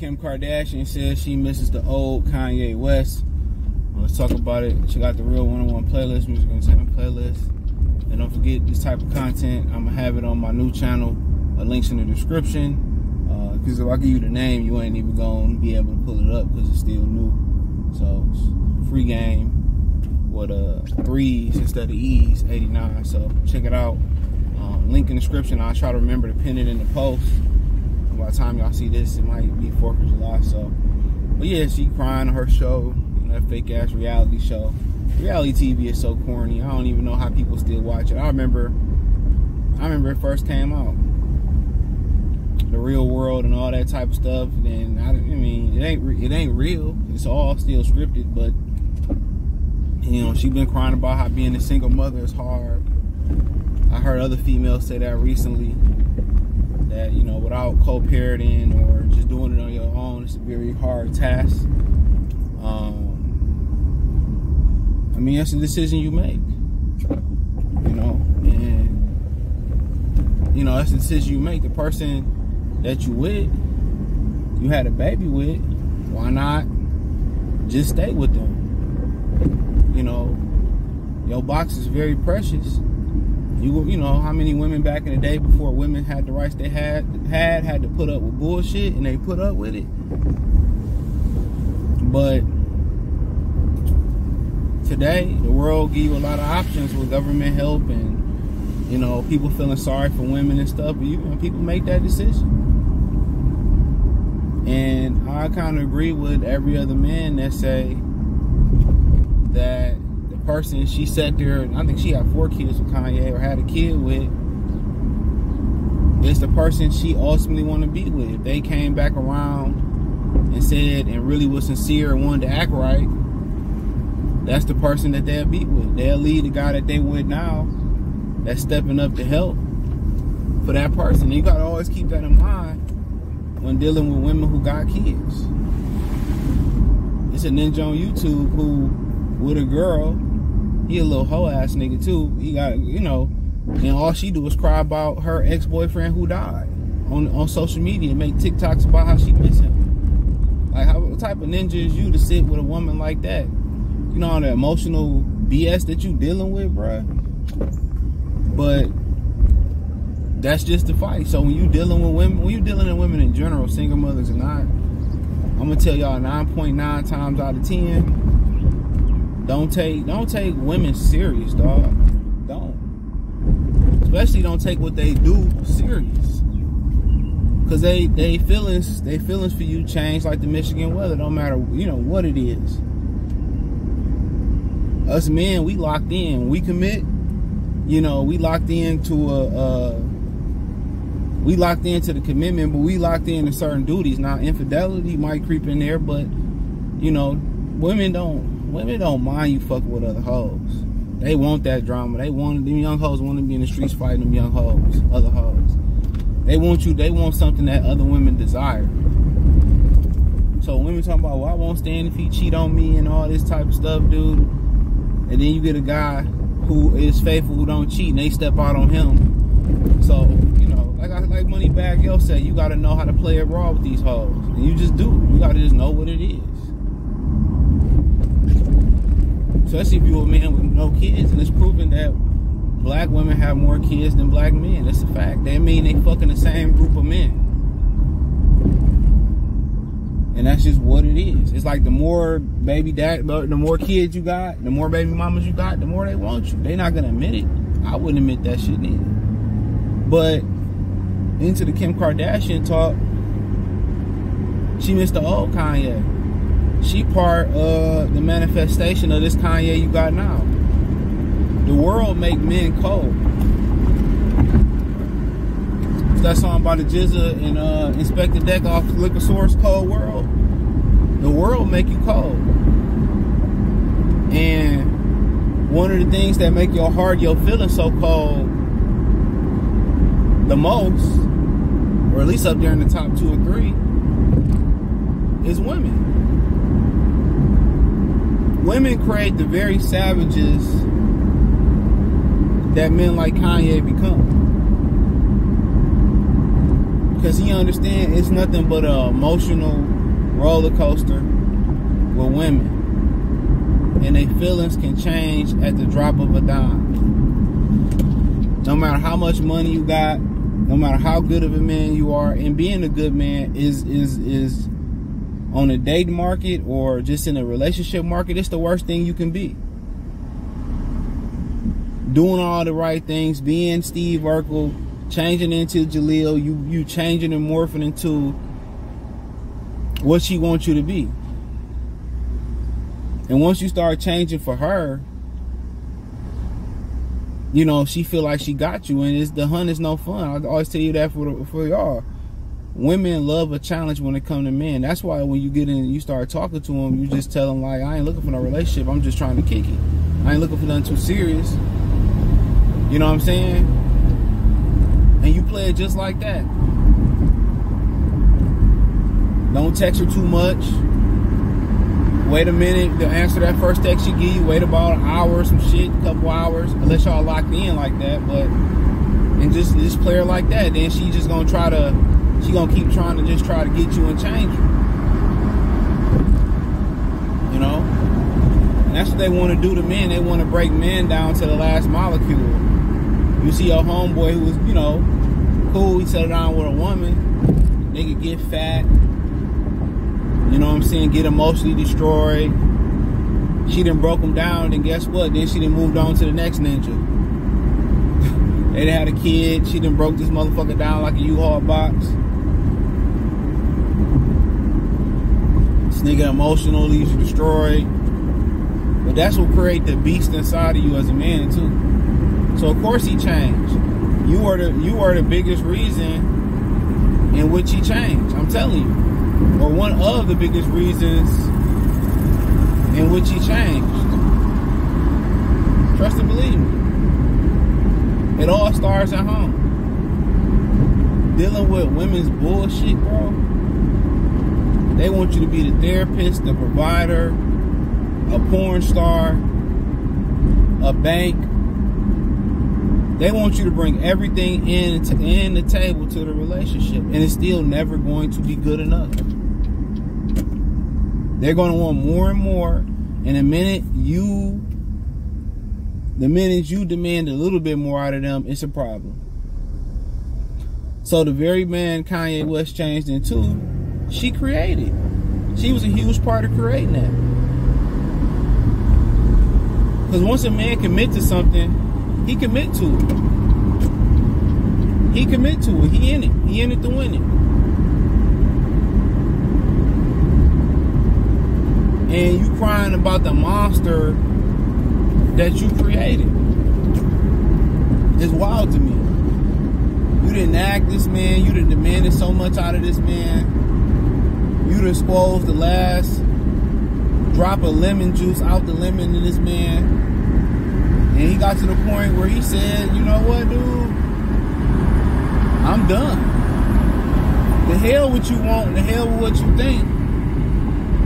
Kim Kardashian says she misses the old Kanye West. Let's talk about it. Check out the Real 101 playlist, Music Entertainment playlist. And don't forget this type of content, I'm going to have it on my new channel. Links in the description. Because if I give you the name, you ain't even going to be able to pull it up because it's still new. So, it's free game with 3s instead of E's, 89. So, check it out. Link in the description. I'll try to remember to pin it in the post. And by the time y'all see this, it might be 4th of July. So, but yeah, she crying on her show, you know, that fake ass reality show. Reality TV is so corny. I don't even know how people still watch it. I remember it first came out. The Real World and all that type of stuff. And I mean, it ain't real. It's all still scripted. But you know, she been crying about how being a single mother is hard. I heard other females say that recently. That, you know, without co-parenting or just doing it on your own, it's a very hard task. I mean, that's a decision you make. You know, and you know, that's the decision you make. The person that you with, you had a baby with, why not just stay with them? You know, your box is very precious. You know how many women back in the day, before women had the rights they had to put up with bullshit, and they put up with it. But today, the world give you a lot of options with government help and, you know, people feeling sorry for women and stuff. But you know, people make that decision. And I kind of agree with every other man that say that the person she sat there, I think she had 4 kids with Kanye, or had a kid with, is the person she ultimately want to be with. If they came back around and said, and really was sincere and wanted to act right, that's the person that they'll be with. They'll leave the guy that they with now that's stepping up to help for that person. And you got to always keep that in mind when dealing with women who got kids. It's a ninja on YouTube who, with a girl, he a little hoe ass nigga too. He got, you know, and all she do is cry about her ex-boyfriend who died on social media and make TikToks about how she miss him. Like, what type of ninja is you to sit with a woman like that? You know, all the emotional BS that you dealing with, bruh. But that's just the fight. So when you dealing with women, when you dealing with women in general, single mothers or not, I'm gonna tell y'all 9.9 times out of 10, don't take women serious, dog. Don't. Especially don't take what they do serious. Cause they feelings for you change like the Michigan weather. Don't matter, you know, what it is. Us men, we locked in. When we commit, you know, we locked into the commitment, but we locked into certain duties. Now, infidelity might creep in there, but you know, women don't mind you fucking with other hoes. They want that drama. Them young hoes want to be in the streets fighting them young hoes, other hoes. They want something that other women desire. So women talking about, well, I won't stand if he cheat on me and all this type of stuff, dude. And then you get a guy who is faithful, who don't cheat, and they step out on him. So, you know, like Moneybagg Yo said, you got to know how to play it raw with these hoes. And you just do. You got to just know what it is. Especially if you're a man with no kids, and it's proven that black women have more kids than black men. That's a fact. That mean they fucking the same group of men. And that's just what it is. It's like the more the more kids you got, the more baby mamas you got, the more they want you. They not gonna admit it. I wouldn't admit that shit neither. But into the Kim Kardashian talk, she missed the old Kanye. She part of the manifestation of this Kanye you got now. The world make men cold. That song by the Jizza and Inspector Deck off Liquor Source, Cold World. The world make you cold. And one of the things that make your heart, your feelings so cold the most, or at least up there in the top 2 or 3, is women. Women create the very savages that men like Kanye become. Because he understands it's nothing but an emotional roller coaster with women. And their feelings can change at the drop of a dime. No matter how much money you got, no matter how good of a man you are, and being a good man is on a date market or just in a relationship market, it's the worst thing you can be. Doing all the right things, being Steve Urkel, changing into Jaleel, you changing and morphing into what she wants you to be. And once you start changing for her, you know, she feel like she got you, and the hunt is no fun. I always tell you that for y'all. Women love a challenge when it comes to men. That's why when you get in, you start talking to them, you just tell them like, I ain't looking for no relationship. I'm just trying to kick it. I ain't looking for nothing too serious. You know what I'm saying? And you play it just like that. Don't text her too much. Wait a minute to answer that first text she give you. Wait about an hour, some shit, a couple hours, unless y'all locked in like that. But and just play her like that. Then she just gonna keep trying to get you and change you. You know, and that's what they want to do to men. They want to break men down to the last molecule. You see your homeboy who was, you know, cool. He settled down with a woman. Nigga get fat. You know what I'm saying? Get emotionally destroyed. She done broke him down, and guess what? Then she done moved on to the next ninja. They done had a kid. She done broke this motherfucker down like a U-Haul box. This nigga emotionally destroyed. But that's what create the beast inside of you as a man too. So of course he changed. You are the biggest reason in which he changed. I'm telling you. Or one of the biggest reasons in which he changed. Trust and believe me. It all starts at home. Dealing with women's bullshit, bro. They want you to be the therapist, the provider, a porn star, a bank. They want you to bring everything in the table to the relationship, and it's still never going to be good enough. They're going to want more and more, and the minute you demand a little bit more out of them, it's a problem. So the very man Kanye West changed into, she created. She was a huge part of creating that. Because once a man commit to something, he commit to it. He commit to it. He in it. He in it to win it. And you crying about the monster that you created. It's wild to me. You didn't act this man. You done demanded so much out of this man. You done squozed the last drop of lemon juice out the lemon in this man. And he got to the point where he said, you know what, dude? I'm done. The hell what you want, the hell with what you think.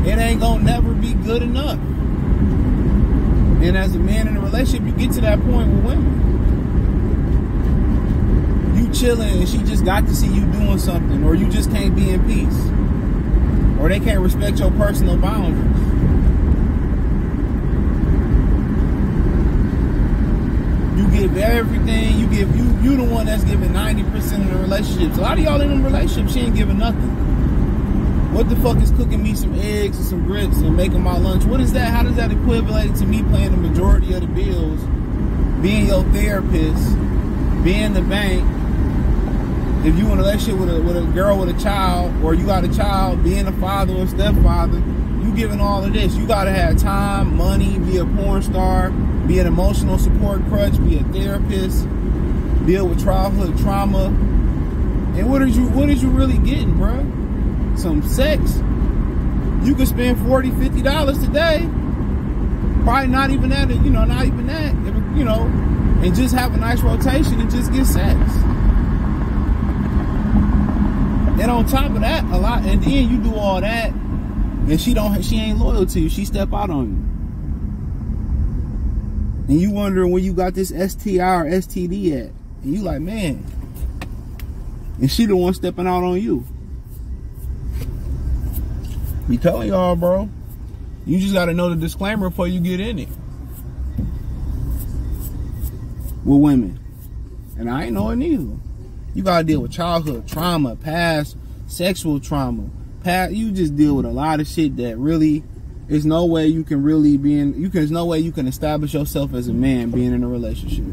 It ain't gonna never be good enough. And as a man in a relationship, you get to that point with women. You chilling and she just got to see you doing something, or you just can't be in peace. Or they can't respect your personal boundaries. You give everything, you the one that's giving 90% of the relationships. A lot of y'all in them relationships, she ain't giving nothing. What the fuck is cooking me some eggs and some grits and making my lunch? What is that? How does that equivalent to me paying the majority of the bills, being your therapist, being the bank? If you in a relationship with a girl with a child, or you got a child, being a father or stepfather, you giving all of this. You gotta have time, money, be a porn star, be an emotional support crutch, be a therapist, deal with childhood trauma. And what is you really getting, bro? Some sex. You could spend $40, $50 today. Probably not even that, not even that, and just have a nice rotation and just get sex. And on top of that, a lot, and then you do all that, and she ain't loyal to you. She step out on you. And you wondering where you got this STI or STD at. And you like, man, And she the one stepping out on you. Be telling y'all, bro. You just gotta know the disclaimer before you get in it. With women. And I ain't know it neither. You gotta deal with childhood trauma, past sexual trauma. You just deal with a lot of shit that really, there's no way you can really be in, there's no way you can establish yourself as a man being in a relationship.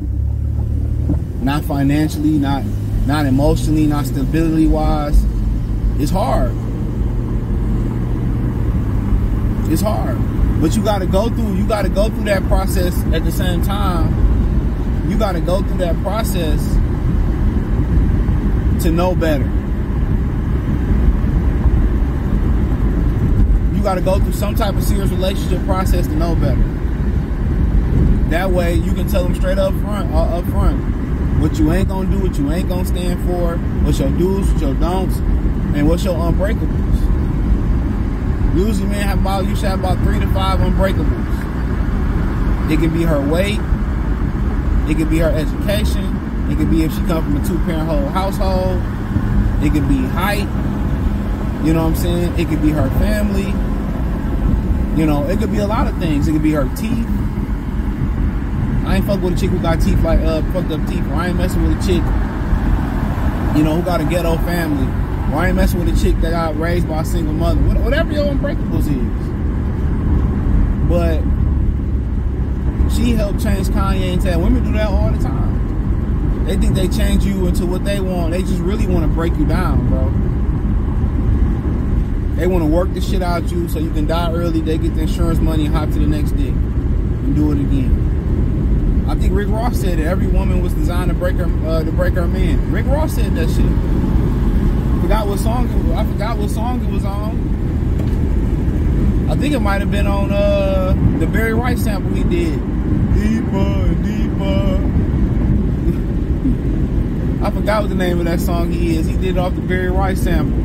Not financially, not emotionally, not stability wise. It's hard. It's hard. But you gotta go through that process at the same time. You gotta go through that process to know better. You got to go through some type of serious relationship process to know better. That way you can tell them straight up front what you ain't gonna do, what you ain't gonna stand for, what's your do's, what your don'ts, and what's your unbreakables. Usually men you should have about 3 to 5 unbreakables. It can be her weight, it could be her education, it could be if she comes from a 2-parent household, it could be height, you know what I'm saying? It could be her family. You know, it could be a lot of things. It could be her teeth. I ain't fuck with a chick who got teeth like fucked up teeth. Or I ain't messing with a chick, you know, who got a ghetto family. Or I ain't messing with a chick that got raised by a single mother. Whatever your unbreakables is. But she helped change Kanye and Ted. Women do that all the time. They think they change you into what they want. They just really want to break you down, bro. They want to work the shit out you so you can die early. They get the insurance money and hop to the next dick and do it again. I think Rick Ross said that every woman was designed to break her man. Rick Ross said that shit. I forgot what song it was on. I think it might have been on the Barry White sample he did. Deeper, deeper. I forgot what the name of that song he is. He did it off the Barry White sample.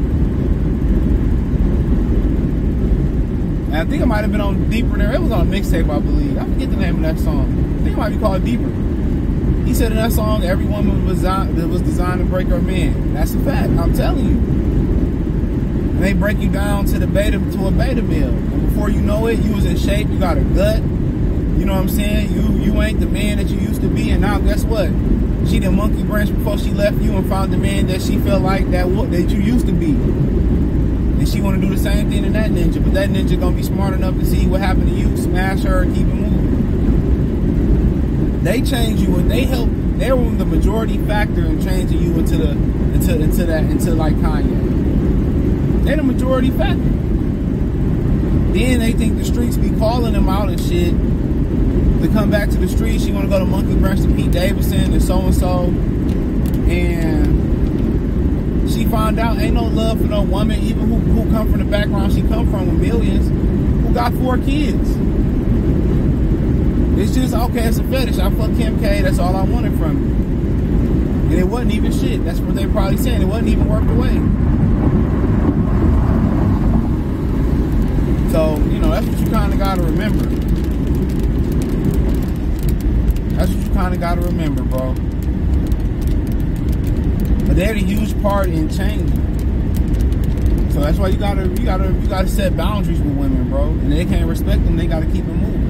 And I think it might have been on Deeper there. It was on a mixtape, I believe. I forget the name of that song. I think it might be called Deeper. He said in that song, every woman was designed to break her man. That's a fact. I'm telling you. And they break you down to a beta male. And before you know it, you was in shape. You got a gut. You know what I'm saying? You ain't the man that you used to be. And now guess what? She did monkey branch before she left you and found the man that she felt like that you used to be. And she want to do the same thing to that ninja, but that ninja gonna be smart enough to see what happened to you, smash her, and keep it moving. They change you, and they were the majority factor in changing you into like Kanye. They're the majority factor. Then they think the streets be calling them out and shit to come back to the streets. She want to go to Monkey Branch to Pete Davidson and so and so, and she found out ain't no love for no woman, even who come from the background she come from with millions, who got 4 kids. It's just, okay, it's a fetish. I fuck Kim K, that's all I wanted from you. And it wasn't even shit. That's what they probably saying. It wasn't even worth the wait. So, you know, that's what you kind of got to remember. That's what you kind of got to remember, bro. But they had a huge part in changing. So that's why you gotta set boundaries with women, bro. And they can't respect them, they gotta keep them moving.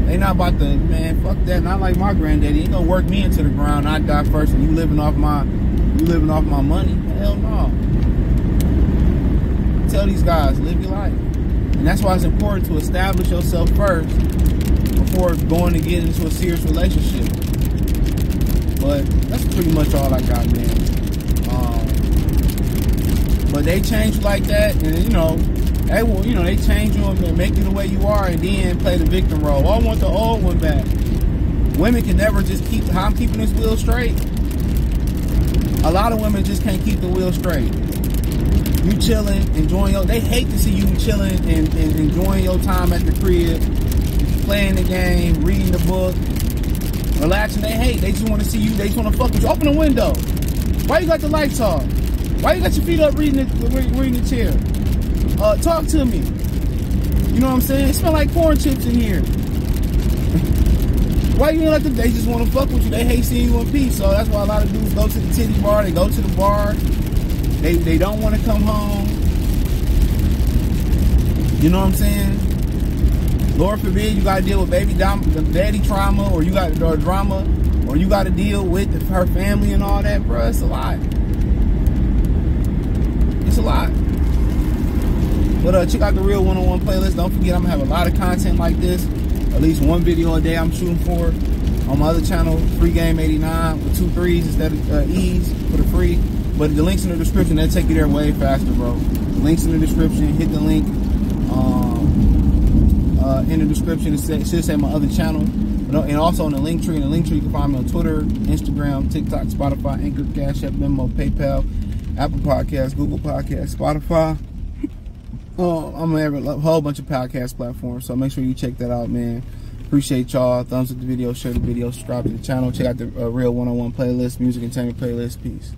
They not about to, man, fuck that. Not like my granddaddy. He ain't gonna work me into the ground. I die first and you living off my money. Hell no. Tell these guys, live your life. And that's why it's important to establish yourself first before going to get into a serious relationship. But that's pretty much all I got, man. But they change you like that, and they change you and make you the way you are, and then play the victim role. I want the old one back. Women can never just keep. How I'm keeping this wheel straight. A lot of women just can't keep the wheel straight. You chilling, enjoying they hate to see you chilling and enjoying your time at the crib, playing the game, reading the book, relaxing. They just want to see you. They just want to fuck with you. Open the window. Why you got the lights off? Why you got your feet up reading the chair? Talk to me. You know what I'm saying? It smell like corn chips in here. Why you ain't let them? They just want to fuck with you. They hate seeing you in peace. So that's why a lot of dudes go to the titty bar. They go to the bar. They don't want to come home. You know what I'm saying? Lord forbid you got to deal with daddy trauma, or you got drama, or you got to deal with her family and all that, bro. It's a lot. It's a lot. But check out the Real 101 playlist. Don't forget, I'm going to have a lot of content like this. At least one video a day I'm shooting for. On my other channel, Free Game 89 with 2 3s instead of E's for the free. But the link's in the description. They'll take you there way faster, bro. Links in the description. Hit the link in the description. It should say my other channel. And also on the link tree. In the link tree, you can find me on Twitter, Instagram, TikTok, Spotify, Anchor, Cash App, Venmo, PayPal, Apple Podcasts, Google Podcasts, Spotify. I'm on a whole bunch of podcast platforms, so make sure you check that out, man. Appreciate y'all. Thumbs up the video, share the video, subscribe to the channel. Check out the Real 101 playlist, music entertainment playlist. Peace.